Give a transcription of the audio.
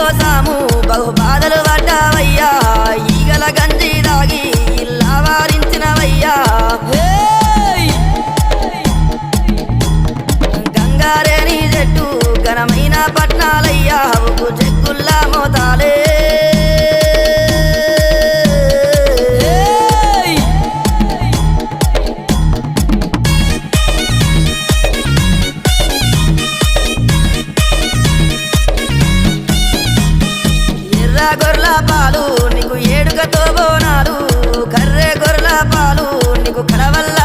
కోసాము బహు బాధలు పడ్డావయ్యా ఈగల గంజి దాగి ఇల్లా వారించినవయ్యా గంగారేని చెట్టు ఘనమైన పట్నాలయ్యా ఉప్పు చెక్కుల్లా మోతాలే గొర్రెల పాలు నీకు ఏడుగతో బోనాలు కర్రె గొర్రెల పాలు నీకు కడవల్ల